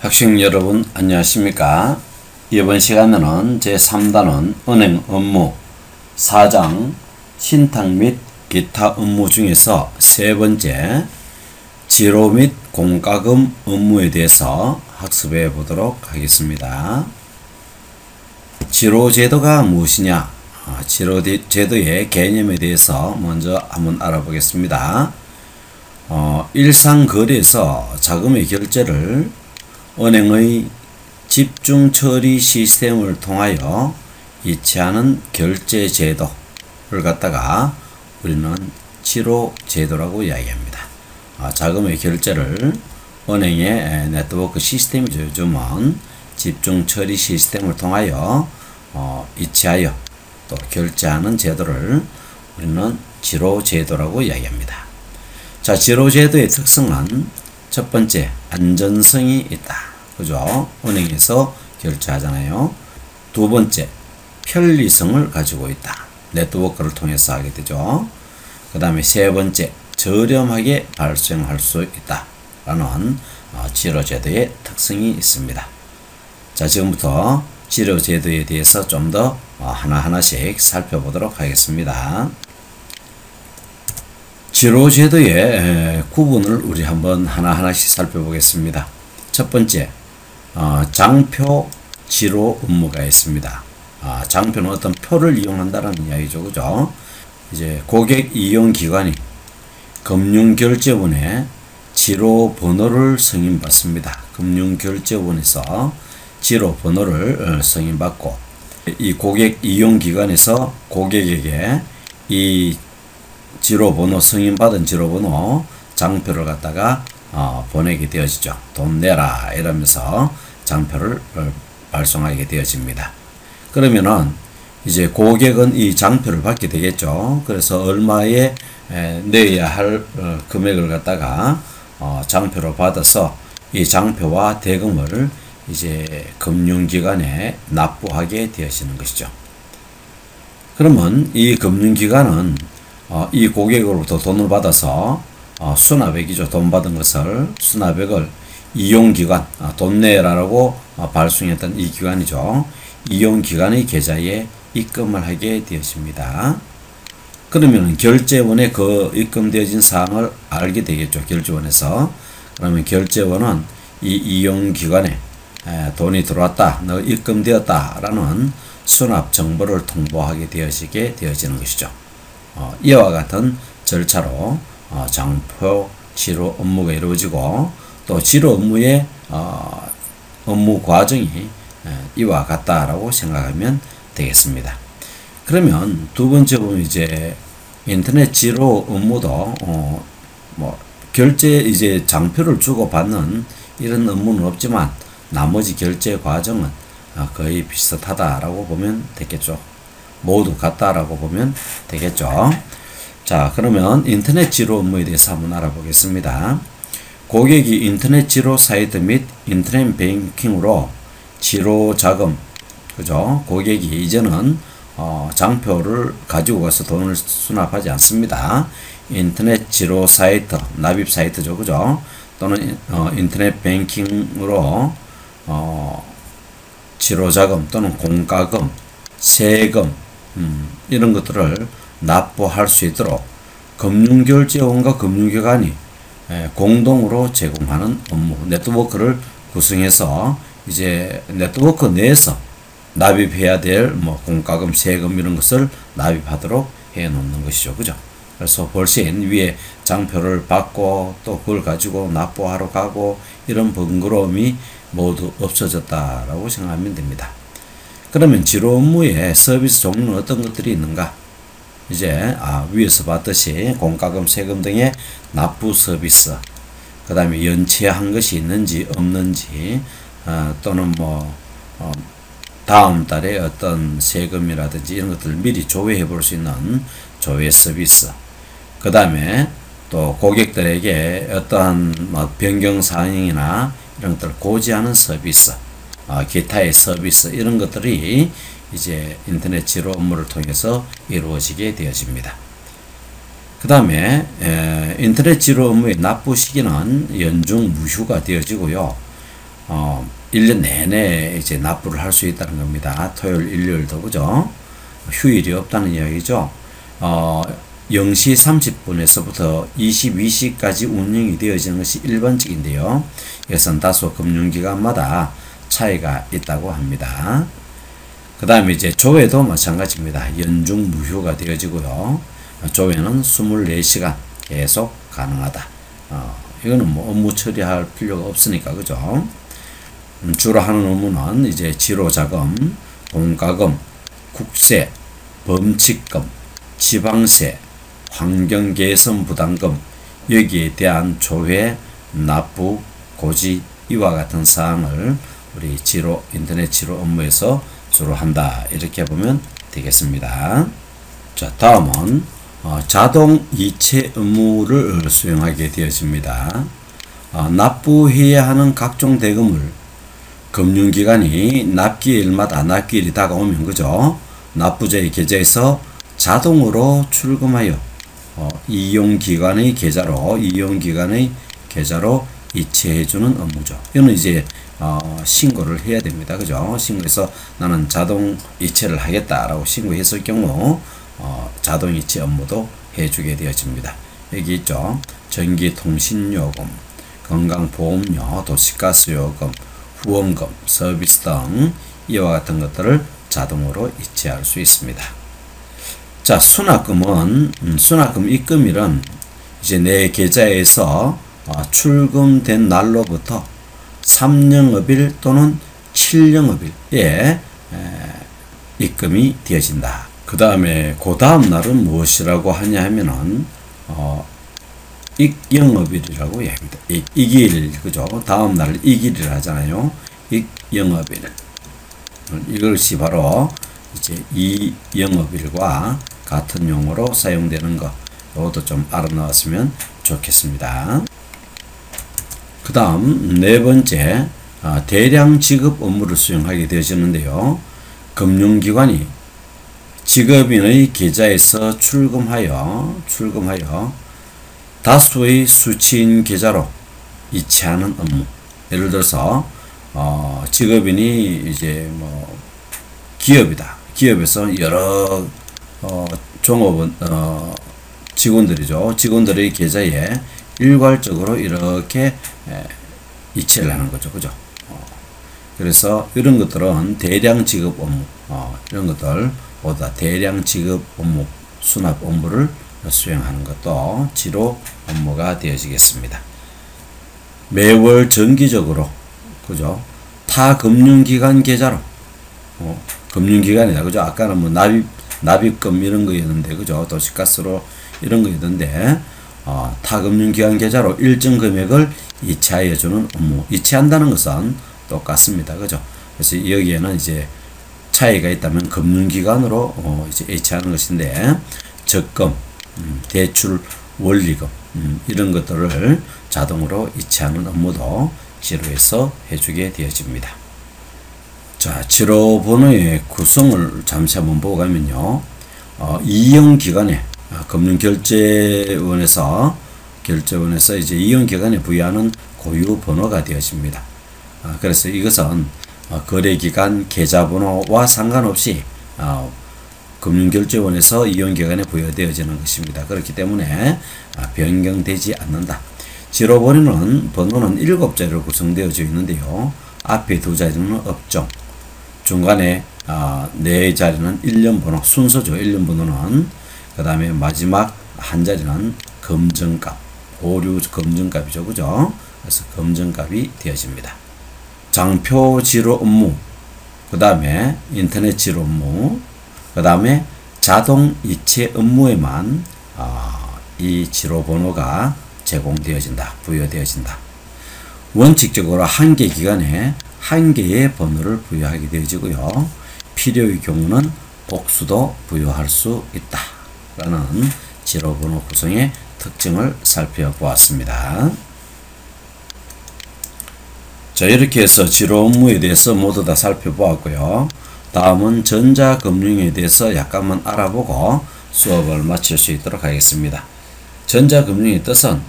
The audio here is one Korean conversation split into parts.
학생 여러분 안녕하십니까? 이번 시간에는 제3단원 은행 업무 4장 신탁 및 기타 업무 중에서 세 번째 지로 및 공과금 업무에 대해서 학습해 보도록 하겠습니다. 지로제도가 무엇이냐? 지로제도의 개념에 대해서 먼저 한번 알아보겠습니다. 일상거래에서 자금의 결제를 은행의 집중 처리 시스템을 통하여 이체하는 결제 제도를 갖다가 우리는 지로 제도라고 이야기합니다. 자금의 결제를 은행의 네트워크 시스템이죠. 요즘은 집중 처리 시스템을 통하여 이체하여 또 결제하는 제도를 우리는 지로 제도라고 이야기합니다. 자, 지로 제도의 특성은 첫 번째, 안전성이 있다. 그죠? 은행에서 결제하잖아요. 두 번째, 편리성을 가지고 있다. 네트워크를 통해서 하게 되죠. 그 다음에 세 번째, 저렴하게 발생할 수 있다. 라는 지로제도의 특성이 있습니다. 자, 지금부터 지로제도에 대해서 좀 더 하나하나씩 살펴보도록 하겠습니다. 지로제도의 구분을 우리 한번 하나하나씩 살펴보겠습니다. 첫 번째, 장표 지로 업무가 있습니다. 장표는 어떤 표를 이용한다는 이야기죠. 그죠? 이제 고객 이용 기관이 금융결제원에 지로 번호를 승인받습니다. 금융결제원에서 지로 번호를 승인받고 이 고객 이용 기관에서 고객에게 이 지로번호 승인받은 지로번호 장표를 갖다가 보내게 되어지죠. 돈 내라 이러면서 장표를 발송하게 되어집니다. 그러면은 이제 고객은 이 장표를 받게 되겠죠. 그래서 얼마에 내야 할 금액을 갖다가 장표로 받아서 이 장표와 대금을 이제 금융기관에 납부하게 되어지는 것이죠. 그러면 이 금융기관은 이 고객으로부터 돈을 받아서 수납액이죠. 돈 받은 것을 수납액을 이용기관, 돈 내라라고 발송했던 이 기관이죠. 이용기관의 계좌에 입금을 하게 되었습니다. 그러면 결제원에 그 입금되어진 사항을 알게 되겠죠. 결제원에서. 그러면 결제원은 이 이용기관에 돈이 들어왔다, 너 입금되었다 라는 수납 정보를 통보하게 되어지는 것이죠. 이와 같은 절차로 장표 지로 업무가 이루어지고 또 지로 업무의 업무 과정이 이와 같다라고 생각하면 되겠습니다. 그러면 두 번째 보면 이제 인터넷 지로 업무도 결제 이제 장표를 주고 받는 이런 업무는 없지만 나머지 결제 과정은 거의 비슷하다라고 보면 되겠죠. 모두 같다라고 보면 되겠죠. 자, 그러면 인터넷 지로 업무에 대해서 한번 알아보겠습니다. 고객이 인터넷 지로 사이트 및 인터넷 뱅킹으로 지로 자금, 그죠? 고객이 이제는 장표를 가지고 가서 돈을 수납하지 않습니다. 인터넷 지로 사이트, 납입 사이트죠, 그죠? 또는 인터넷 뱅킹으로 지로 자금 또는 공과금, 세금 이런 것들을 납부할 수 있도록 금융결제원과 금융기관이 공동으로 제공하는 업무, 네트워크를 구성해서 이제 네트워크 내에서 납입해야 될 공과금, 세금 이런 것을 납입하도록 해 놓는 것이죠. 그죠? 그래서 훨씬 위에 장표를 받고 또 그걸 가지고 납부하러 가고 이런 번거로움이 모두 없어졌다라고 생각하면 됩니다. 그러면 지로 업무의 서비스 종류는 어떤 것들이 있는가? 이제 위에서 봤듯이 공과금, 세금 등의 납부 서비스, 그 다음에 연체한 것이 있는지 없는지, 또는 다음 달에 어떤 세금이라든지 이런 것들을 미리 조회해 볼 수 있는 조회 서비스, 그 다음에 또 고객들에게 어떠한 변경 사항이나 이런 것들을 고지하는 서비스, 기타의 서비스 이런 것들이 이제 인터넷 지로 업무를 통해서 이루어지게 되어집니다. 그 다음에 인터넷 지로 업무의 납부 시기는 연중 무휴가 되어지고요. 1년 내내 이제 납부를 할 수 있다는 겁니다. 토요일, 일요일도, 그죠? 휴일이 없다는 이야기죠. 0시 30분에서부터 22시까지 운영이 되어지는 것이 일반적인데요. 이것은 다소 금융기관마다 차이가 있다고 합니다. 그 다음에 이제 조회도 마찬가지입니다. 연중 무휴가 되어지고요. 조회는 24시간 계속 가능하다. 이거는 뭐 업무 처리할 필요가 없으니까, 그죠? 주로 하는 업무는 이제 지로자금, 공과금, 국세, 범칙금, 지방세, 환경개선부담금, 여기에 대한 조회, 납부, 고지, 이와 같은 사항을 우리 인터넷 지로 업무에서 주로 한다. 이렇게 보면 되겠습니다. 자, 다음은 자동 이체 업무를 수행하게 되어집니다. 납부해야 하는 각종 대금을 금융기관이 납기일마다 납기일이 다가오면, 그죠? 납부자의 계좌에서 자동으로 출금하여 이용기관의 계좌로 이체해주는 업무죠. 이거는 이제 신고를 해야 됩니다. 그죠? 신고해서 나는 자동 이체를 하겠다라고 신고했을 경우 자동 이체 업무도 해주게 되어집니다. 여기 있죠. 전기통신요금, 건강보험료, 도시가스요금, 후원금, 서비스 등 이와 같은 것들을 자동으로 이체할 수 있습니다. 자, 수납금 입금일은 이제 내 계좌에서 출금된 날로부터 3영업일 또는 7영업일에 입금이 되어진다. 그 다음에 그 다음 날은 무엇이라고 하냐 하면은 익영업일이라고 합니다. 익일, 그죠? 다음 날 익일이라 하잖아요. 익영업일. 이것이 바로 이제 이영업일과 같은 용어로 사용되는 것. 이것도 좀 알아놓았으면 좋겠습니다. 그 다음 네 번째, 대량 지급 업무를 수행하게 되어지는데요. 금융기관이 직업인의 계좌에서 출금하여 다수의 수취인 계좌로 이체하는 업무. 예를 들어서 직업인이 이제 뭐 기업이다. 기업에서 여러 종업원 직원들이죠. 직원들의 계좌에 일괄적으로 이렇게 이체를 하는 거죠. 그죠? 그래서 이런 것들은 대량 지급 업무, 이런 것들 보다 대량 지급 업무, 수납 업무를 수행하는 것도 지로 업무가 되어지겠습니다. 매월 정기적으로, 그죠? 타 금융기관 계좌로, 금융기관이다. 그죠? 아까는 뭐 납입금 이런 거였는데, 그죠? 도시가스로 이런 거였는데, 타 금융기관 계좌로 일정 금액을 이체하여 주는 업무. 이체한다는 것은 똑같습니다. 그죠? 그래서 여기에는 이제 차이가 있다면 금융기관으로 이제 이체하는 것인데, 적금, 대출, 원리금, 이런 것들을 자동으로 이체하는 업무도 지로에서 해주게 되어집니다. 자, 지로번호의 구성을 잠시 한번 보고 가면요. 이용기관에, 금융결제원에서 이제 이용기관에 부여하는 고유번호가 되어집니다. 그래서 이것은 거래기간 계좌번호와 상관없이 금융결제원에서 이용기관에 부여되어지는 것입니다. 그렇기 때문에 변경되지 않는다. 지로번호는 7자리로 구성되어져 있는데요. 앞에 2자리는 업종, 중간에 4자리는 1년번호, 순서죠. 1년번호는. 그 다음에 마지막 한 자리는 검증값, 보류 검증값이죠. 그죠? 그래서 검증값이 되어집니다. 장표 지로 업무, 그 다음에 인터넷 지로 업무, 그 다음에 자동 이체 업무에만 이 지로 번호가 제공되어진다, 부여되어진다. 원칙적으로 한 개 기간에 한 개의 번호를 부여하게 되어지고요. 필요의 경우는 복수도 부여할 수 있다 라는 지로 번호 구성의 특징을 살펴보았습니다. 자, 이렇게 해서 지로 업무에 대해서 모두 다 살펴보았고요. 다음은 전자금융에 대해서 약간만 알아보고 수업을 마칠 수 있도록 하겠습니다. 전자금융의 뜻은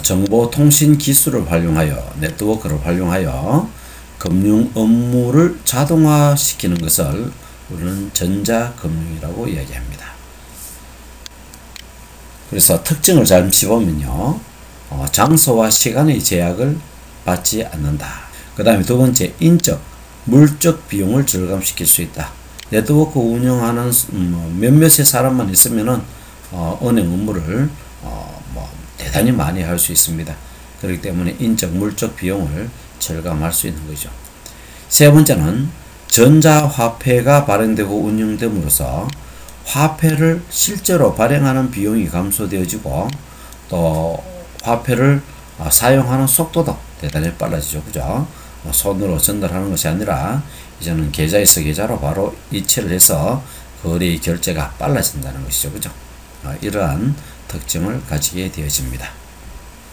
정보통신 기술을 활용하여 네트워크를 활용하여 금융 업무를 자동화시키는 것을 우리는 전자금융이라고 이야기합니다. 그래서 특징을 잠시 보면요. 장소와 시간의 제약을 받지 않는다. 그 다음에 두 번째, 인적, 물적 비용을 절감시킬 수 있다. 네트워크 운영하는 몇몇의 사람만 있으면은 은행 업무를 대단히 많이 할 수 있습니다. 그렇기 때문에 인적, 물적 비용을 절감할 수 있는 거죠. 세 번째는 전자화폐가 발행되고 운영됨으로써 화폐를 실제로 발행하는 비용이 감소되어지고 또 화폐를 사용하는 속도도 대단히 빨라지죠. 그죠? 손으로 전달하는 것이 아니라 이제는 계좌에서 계좌로 바로 이체를 해서 거래의 결제가 빨라진다는 것이죠. 그죠? 이러한 특징을 가지게 되어집니다.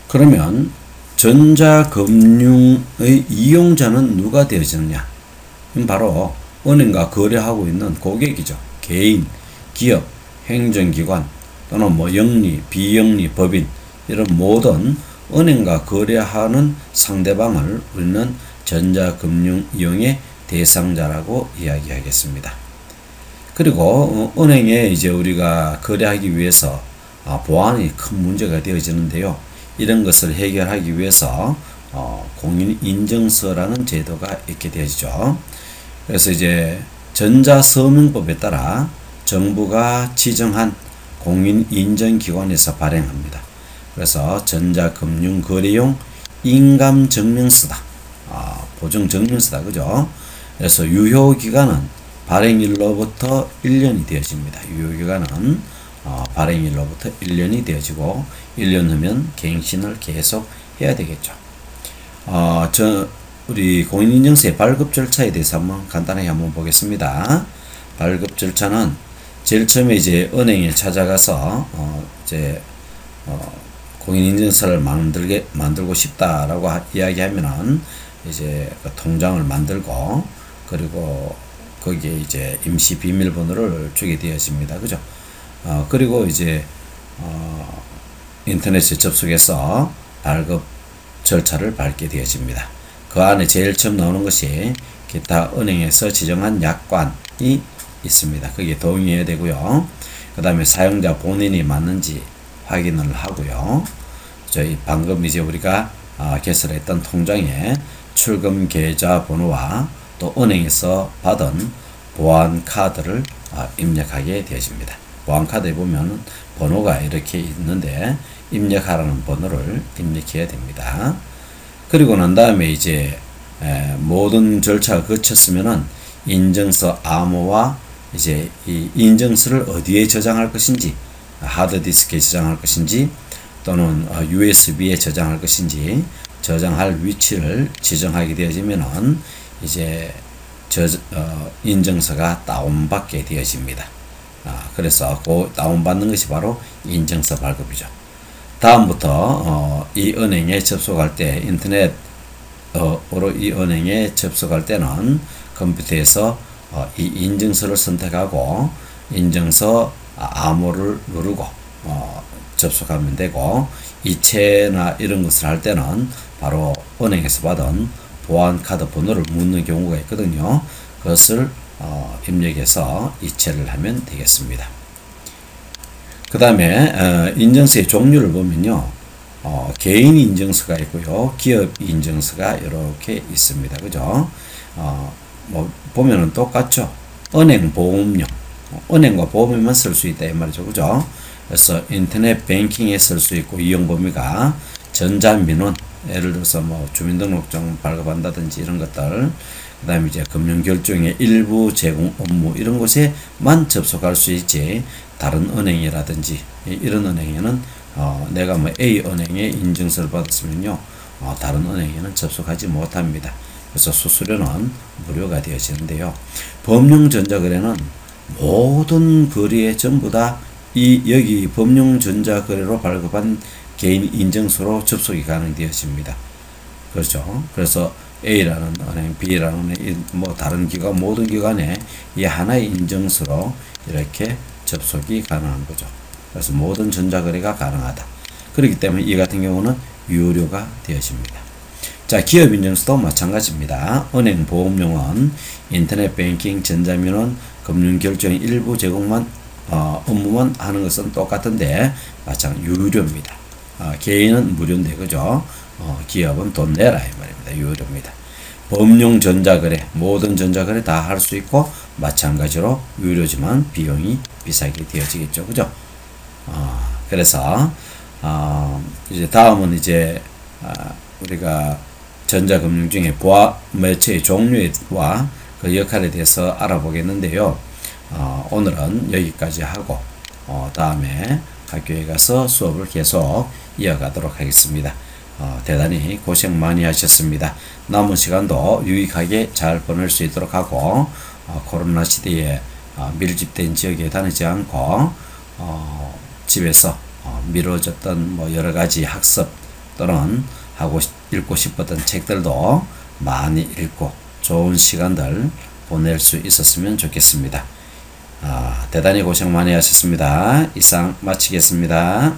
그러면 전자금융의 이용자는 누가 되어지느냐? 바로 은행과 거래하고 있는 고객이죠. 개인, 기업, 행정기관 또는 영리, 비영리, 법인 이런 모든 은행과 거래하는 상대방을 우리는 전자금융 이용의 대상자라고 이야기하겠습니다. 그리고 은행에 이제 우리가 거래하기 위해서 보안이 큰 문제가 되어지는데요. 이런 것을 해결하기 위해서 공인인증서라는 제도가 있게 되어지죠. 그래서 이제 전자서명법에 따라 정부가 지정한 공인인증기관에서 발행합니다. 그래서 전자금융거래용 인감증명서다. 보증증명서다. 그죠? 그래서 유효기간은 발행일로부터 1년이 되어집니다. 유효기간은 발행일로부터 1년이 되어지고 1년 후면 갱신을 계속 해야 되겠죠. 우리 공인인증서의 발급 절차에 대해서 간단하게 한번 보겠습니다. 발급 절차는 제일 처음에 이제 은행에 찾아가서 공인인증서를 만들고 싶다라고 이야기하면은 이제 그 통장을 만들고 그리고 거기에 이제 임시 비밀번호를 주게 되어집니다. 그죠? 그리고 이제 인터넷에 접속해서 발급 절차를 밟게 되어집니다. 그 안에 제일 처음 나오는 것이 기타 은행에서 지정한 약관이 있습니다. 거기에 동의해야 되고요. 그 다음에 사용자 본인이 맞는지 확인을 하고요. 저희 방금 이제 우리가 개설했던 통장에 출금 계좌 번호와 또 은행에서 받은 보안 카드를 입력하게 되어집니다. 보안 카드에 보면 번호가 이렇게 있는데 입력하라는 번호를 입력해야 됩니다. 그리고 난 다음에 이제 모든 절차가 거쳤으면은 인증서 암호와 이제 이 인증서를 어디에 저장할 것인지, 하드디스크에 저장할 것인지 또는 USB에 저장할 것인지 저장할 위치를 지정하게 되어지면은 이제 인증서가 다운받게 되어집니다. 그래서 그 다운받는 것이 바로 인증서 발급이죠. 다음부터 이 은행에 접속할 때 인터넷으로 이 은행에 접속할 때는 컴퓨터에서 이 인증서를 선택하고 인증서 암호를 누르고 접속하면 되고, 이체나 이런 것을 할 때는 바로 은행에서 받은 보안카드 번호를 묻는 경우가 있거든요. 그것을 입력해서 이체를 하면 되겠습니다. 그 다음에 인증서의 종류를 보면요, 개인 인증서가 있고요, 기업 인증서가 이렇게 있습니다. 그죠? 보면은 똑같죠. 은행 보험용, 은행과 보험에만 쓸 수 있다 이 말이죠. 그죠? 그래서 인터넷 뱅킹에 쓸 수 있고, 이용 범위가 전자민원, 예를 들어서 주민등록증 발급한다든지 이런 것들, 그 다음에 이제 금융결정의 일부 제공 업무 이런 곳에만 접속할 수 있지, 다른 은행이라든지 이런 은행에는 내가 A 은행에 인증서를 받았으면요, 다른 은행에는 접속하지 못합니다. 그래서 수수료는 무료가 되어지는데요. 법령 전자거래는 모든 거래에 전부 다 여기 법령 전자거래로 발급한 개인 인증서로 접속이 가능되어집니다. 그렇죠. 그래서 A라는 은행, B라는 은행, 다른 기관, 모든 기관에 이 하나의 인증서로 이렇게 접속이 가능한 거죠. 그래서 모든 전자거래가 가능하다. 그렇기 때문에 이 같은 경우는 유료가 되어집니다. 자, 기업인증서도 마찬가지입니다. 은행 보험용은 인터넷 뱅킹 전자민원 금융결정 일부 제공만 업무만 하는 것은 똑같은데 마찬가지 유료입니다. 개인은 무료인데 그죠? 기업은 돈 내라 이 말입니다. 유료입니다. 법용 전자거래 모든 전자거래 다 할 수 있고 마찬가지로 유료지만 비용이 비싸게 되어지겠죠. 그죠? 그래서 이제 다음은 이제 우리가 전자금융 중에 보안 매체의 종류와 그 역할에 대해서 알아보겠는데요. 오늘은 여기까지 하고 다음에 학교에 가서 수업을 계속 이어가도록 하겠습니다. 대단히 고생 많이 하셨습니다. 남은 시간도 유익하게 잘 보낼 수 있도록 하고 코로나 시대에 밀집된 지역에 다니지 않고 집에서 미뤄졌던 뭐 여러가지 학습 또는 읽고 싶었던 책들도 많이 읽고 좋은 시간들 보낼 수 있었으면 좋겠습니다. 대단히 고생 많이 하셨습니다. 이상 마치겠습니다.